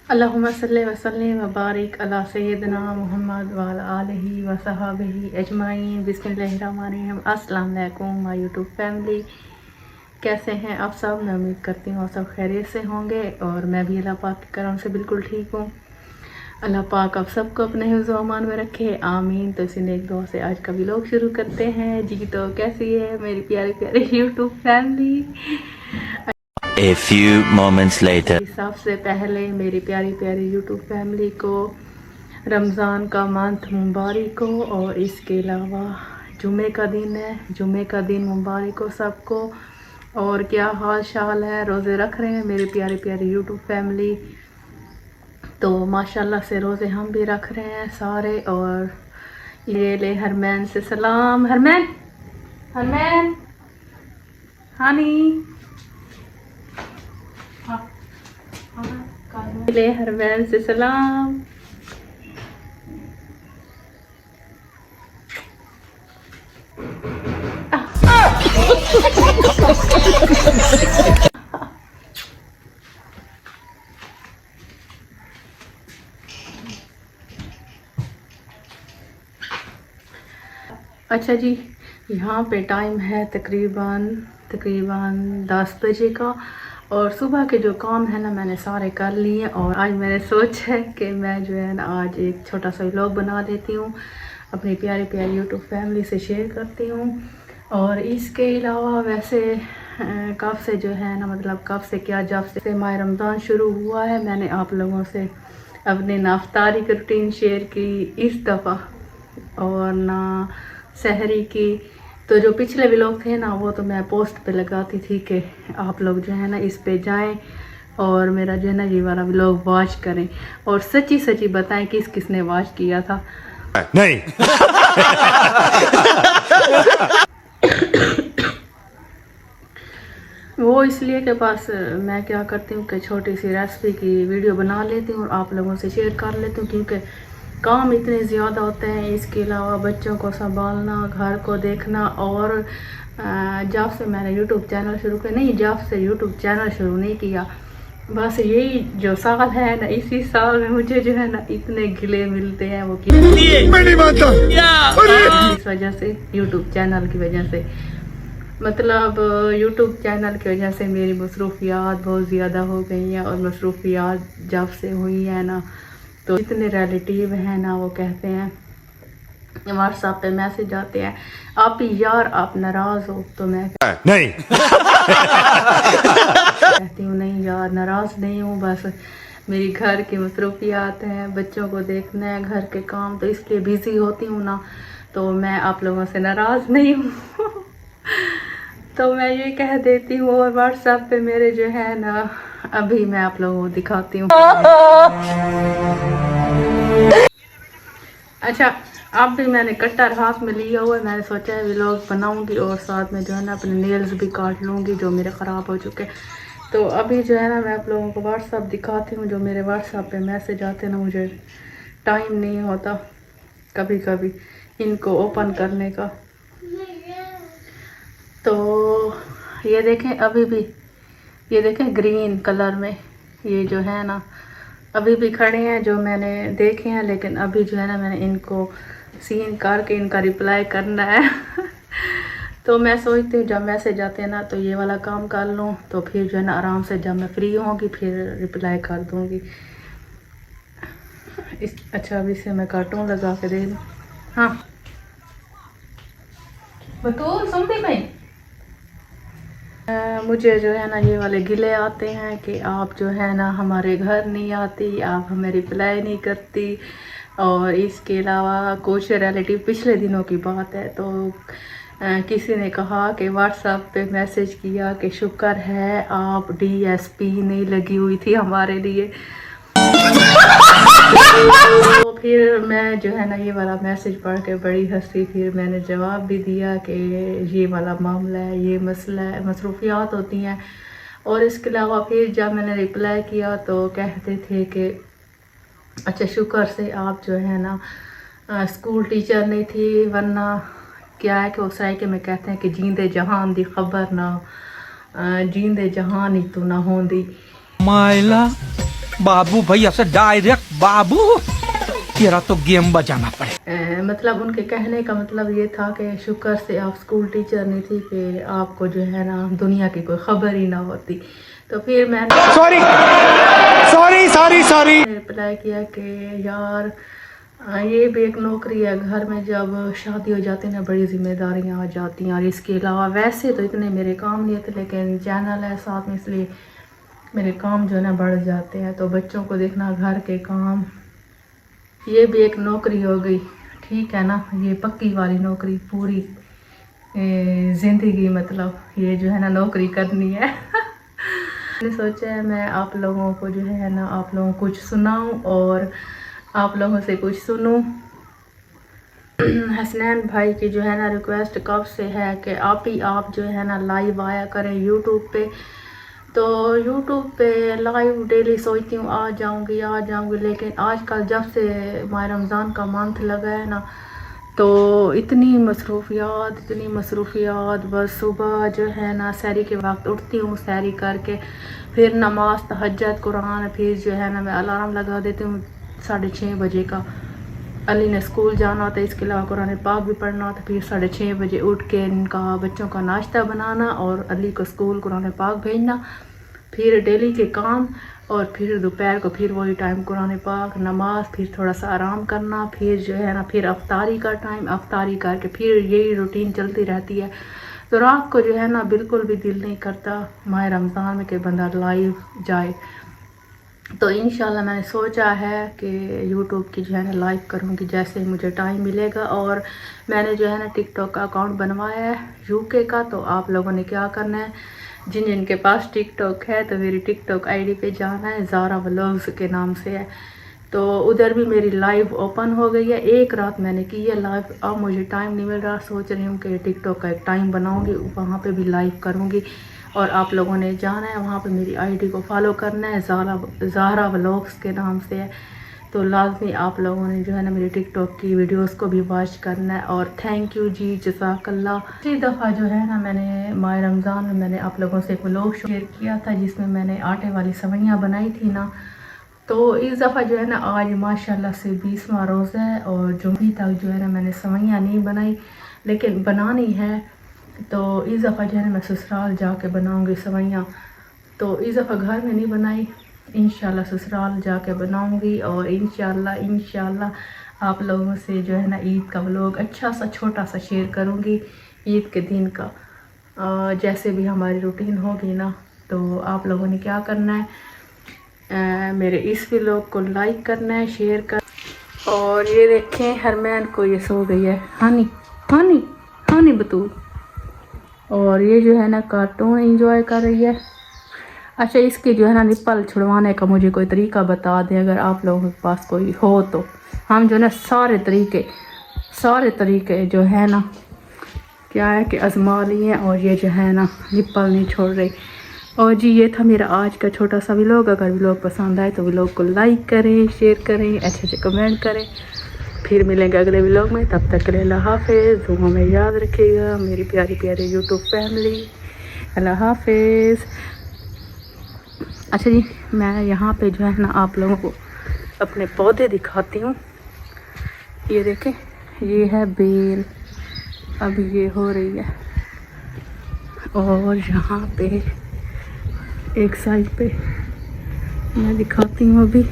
अल्लाहुम्मा सल्ली व सल्लिम व बारिक अला सय्यिदना मुहम्मद व अला आलिहि व सहाबिहि अजमाइन। बिस्मिल्लाहिर्रहमानिर्रहीम। अस्सलाम वालेकुम माय यूट्यूब फैमिली, कैसे हैं आप सब? मैं उम्मीद करती हूँ आप सब खैरियत से होंगे और मैं भी अल्लाह पाक के करम से बिल्कुल ठीक हूँ। अल्लाह पाक आप सबको अपने हिफ्ज़ व अमान में रखे, आमीन। तो इसी नेक दुआ से आज का व्लॉग शुरू करते हैं जी। तो कैसी है मेरी प्यारी प्यारी YouTube family? A few moments later. सबसे पहले मेरी प्यारी प्यारी यूट्यूब फैमिली को रमज़ान का मंथ मुबारक हो, और इसके अलावा जुमे का दिन है, जुमे का दिन मुबारक हो सबको। और क्या हाल चाल है? रोज़े रख रहे हैं मेरी प्यारी प्यारी यूट्यूब फैमिली? तो माशाल्लाह से रोज़े हम भी रख रहे हैं सारे। और ये ले हरमैन से सलाम। हरमैन, हरमैन, हानी, ले हरमैन से सलाम। अच्छा जी, यहाँ पे टाइम है तकरीबन 10 बजे का। और सुबह के जो काम है ना मैंने सारे कर लिए। और आज मैंने सोचा है कि मैं जो है ना आज एक छोटा सा व्लॉग बना देती हूँ, अपनी प्यारी प्यारी यूट्यूब फैमिली से शेयर करती हूँ। और इसके अलावा वैसे कब से जो है ना, मतलब कब से क्या, जब से माह रमज़ान शुरू हुआ है मैंने आप लोगों से अपनी नाफ्तारी की रूटीन शेयर की इस दफ़ा, और ना सहरी की। तो जो पिछले व्लॉग थे ना वो तो मैं पोस्ट पे लगाती थी कि आप लोग जो है ना इस पे जाएं और मेरा जो है ना ये वाला व्लॉग वॉच करें, और सच्ची सच्ची बताएं किस किसने वॉच किया था। नहीं। वो इसलिए के पास मैं क्या करती हूँ कि छोटी सी रेसिपी की वीडियो बना लेती हूँ और आप लोगों से शेयर कर लेती हूँ, क्योंकि काम इतने ज़्यादा होते हैं। इसके अलावा बच्चों को संभालना, घर को देखना। और जब से मैंने यूट्यूब चैनल शुरू किया, नहीं जब से यूट्यूब चैनल शुरू नहीं किया, बस यही जो साल है ना, इसी साल में मुझे जो है ना इतने गिले मिलते हैं वो इस वजह से, यूट्यूब चैनल की वजह से। मतलब यूट्यूब चैनल की वजह से मेरी मसरूफियात बहुत ज़्यादा हो गई हैं। और मसरूफियात जब से हुई है ना, तो जितने रिलेटिव हैं ना वो कहते हैं, व्हाट्सएप पे मैसेज आते हैं, आप यार आप नाराज़ हो? तो मैं नहीं। कहती हूँ नहीं यार नाराज़ नहीं हूँ, बस मेरी घर की मसरूफियात हैं, बच्चों को देखना है, घर के काम, तो इसलिए बिज़ी होती हूँ ना। तो मैं आप लोगों से नाराज़ नहीं हूँ। तो मैं ये कह देती हूँ। और व्हाट्सएप पे मेरे जो है ना, अभी मैं आप लोगों को दिखाती हूँ। अच्छा, अब भी मैंने कटर हाथ में लिया हुआ है। मैंने सोचा है व्लॉग बनाऊंगी और साथ में जो है ना अपने नेल्स भी काट लूँगी जो मेरे ख़राब हो चुके। तो अभी जो है ना मैं आप लोगों को व्हाट्सएप दिखाती हूँ। जो मेरे व्हाट्सएप पे मैसेज आते हैं ना, मुझे टाइम नहीं होता कभी कभी इनको ओपन करने का। तो ये देखें, अभी भी ये देखें ग्रीन कलर में, ये जो है ना अभी भी खड़े हैं जो मैंने देखे हैं। लेकिन अभी जो है ना मैंने इनको सीन करके इनका रिप्लाई करना है। तो मैं सोचती हूँ जब मैसेज आते हैं ना तो ये वाला काम कर लूँ, तो फिर जो है ना आराम से जब मैं फ्री होंगी फिर रिप्लाई कर दूँगी। अच्छा, अभी से मैं कार्टून लगा के दे दूँ। हाँ बतूल सुनती भाई, मुझे जो है ना ये वाले गिले आते हैं कि आप जो है ना हमारे घर नहीं आती, आप हमें रिप्लाई नहीं करती। और इसके अलावा कुछ रिलेटिव, पिछले दिनों की बात है, तो किसी ने कहा कि व्हाट्सएप पे मैसेज किया कि शुक्र है आप DSP नहीं लगी हुई थी हमारे लिए। तो फिर मैं जो है ना ये वाला मैसेज पढ़ के बड़ी हंसी, फिर मैंने जवाब भी दिया कि ये वाला मामला है, ये मसला है, मसरूफियात होती हैं। और इसके अलावा फिर जब मैंने रिप्लाई किया तो कहते थे कि अच्छा शुक्र से आप जो है ना स्कूल टीचर नहीं थी, वरना क्या है कि उस रायके में कहते हैं कि जींदे जहान दी खबर ना, जींदे जहान ही तू ना होंदी। माइला बाबू भैया से डायरेक्ट बाबू, तेरा तो गेम बजाना पड़े। मतलब उनके कहने का मतलब ये था कि शुक्र से आप स्कूल टीचर नहीं थी कि आपको जो है ना दुनिया की कोई खबर ही ना होती। तो फिर मैंने सॉरी रिप्लाई किया कि यार ये भी एक नौकरी है, घर में जब शादी हो जाती है ना बड़ी जिम्मेदारियां आ जाती हैं। और इसके अलावा वैसे तो इतने मेरे काम नहीं थे, लेकिन चैनल है साथ में, इसलिए मेरे काम जो है ना बढ़ जाते हैं। तो बच्चों को देखना, घर के काम, ये भी एक नौकरी हो गई, ठीक है ना। ये पक्की वाली नौकरी, पूरी ज़िंदगी मतलब ये जो है ना नौकरी करनी है। मैंने सोचा है मैं आप लोगों को जो है ना, आप लोगों को कुछ सुनाऊं और आप लोगों से कुछ सुनूं। हसनैन भाई की जो है ना रिक्वेस्ट कब से है कि आप जो है ना लाइव आया करें यूट्यूब पे। तो यूट्यूब पे लाइव डेली सोचती हूँ आ जाऊँगी, लेकिन आजकल जब से माह रमज़ान का मंथ लगा है ना, तो इतनी मसरूफियात, बस सुबह जो है ना सहरी के वक्त उठती हूँ, सहरी करके फिर नमाज, तहज्जुद, कुरान, फिर जो है ना मैं अलार्म लगा देती हूँ 6:30 बजे का। अली ने स्कूल जाना होता है, इसके अलावा कुरान पाक भी पढ़ना होता है। फिर 6:30 बजे उठ के इनका बच्चों का नाश्ता बनाना और अली को स्कूल कुरान पाक भेजना, फिर डेली के काम, और फिर दोपहर को फिर वही टाइम कुरान पाक, नमाज, फिर थोड़ा सा आराम करना, फिर जो है ना फिर अफ्तारी का टाइम, अफ्तारी करके फिर यही रूटीन चलती रहती है। तो रात को जो है ना बिल्कुल भी दिल नहीं करता माह रमज़ान में कि बंदा लाइव जाए। तो इंशाल्लाह मैंने सोचा है कि यूट्यूब की जो है ना लाइव करूँगी जैसे ही मुझे टाइम मिलेगा। और मैंने जो है ना टिकटॉक का अकाउंट बनवाया है यूके का। तो आप लोगों ने क्या करना है, जिनके पास टिकटॉक है तो मेरी टिकटॉक आईडी पे जाना है, ज़ारा व्लॉग्स के नाम से है। तो उधर भी मेरी लाइव ओपन हो गई है, एक रात मैंने की है लाइव। अब मुझे टाइम नहीं मिल रहा, सोच रही हूँ कि टिकटॉक का एक टाइम बनाऊँगी, वहाँ पे भी लाइव करूँगी। और आप लोगों ने जाना है वहाँ पे मेरी आईडी को फॉलो करना है, ज़ारा व्लॉग्स के नाम से है। तो लाजमी आप लोगों ने जो है ना मेरी टिकटॉक की वीडियोस को भी वॉच करना है। और थैंक यू जी, जज़ाकल्लाह। पिछली दफ़ा जो है ना मैंने माह रमज़ान में मैंने आप लोगों से एक व्लॉग शेयर किया था जिसमें मैंने आटे वाली सवैयाँ बनाई थी ना। तो इस दफ़ा जो है ना आज माशाल्लाह से 20वां रोज़ा है और जुम्मे तक जो है ना मैंने सवैयाँ नहीं बनाई, लेकिन बनानी है। तो इस दफ़ा जो है ना मैं ससुराल जाके बनाऊँगी सवैयाँ। तो इस दफ़ा घर में नहीं बनाई, इंशाल्लाह ससुराल जाके बनाऊंगी। और इंशाल्लाह आप लोगों से जो है ना ईद का व्लॉग अच्छा सा छोटा सा शेयर करूंगी ईद के दिन का। जैसे भी हमारी रूटीन होगी ना, तो आप लोगों ने क्या करना है, मेरे इस व्लॉग को लाइक करना है, शेयर कर। और ये देखें हरमैन को ये सो गई है, हानी बतूल। और ये जो है ना कार्टून एंजॉय कर रही है। अच्छा, इसके जो है ना निप्पल छुड़वाने का मुझे कोई तरीका बता दें अगर आप लोगों के पास कोई हो। तो हम जो है ना सारे तरीके जो है ना क्या है कि आजमा लिए और ये जो है ना निप्पल नहीं छोड़ रही। और जी ये था मेरा आज का छोटा सा व्लॉग। अगर व्लॉग पसंद आए तो व्लॉग को लाइक करें, शेयर करें, अच्छे से कमेंट करें। फिर मिलेंगे अगले व्लॉग में, तब तक के लिए अल्लाह हाफिज़। दुआ में याद रखिएगा मेरी प्यारी यूट्यूब फैमिली। अल्लाह हाफिज़। अच्छा जी, मैं यहाँ पे जो है ना आप लोगों को अपने पौधे दिखाती हूँ। ये देखें, ये है बेल, अभी ये हो रही है। और यहाँ पे एक साइड पे मैं दिखाती हूँ अभी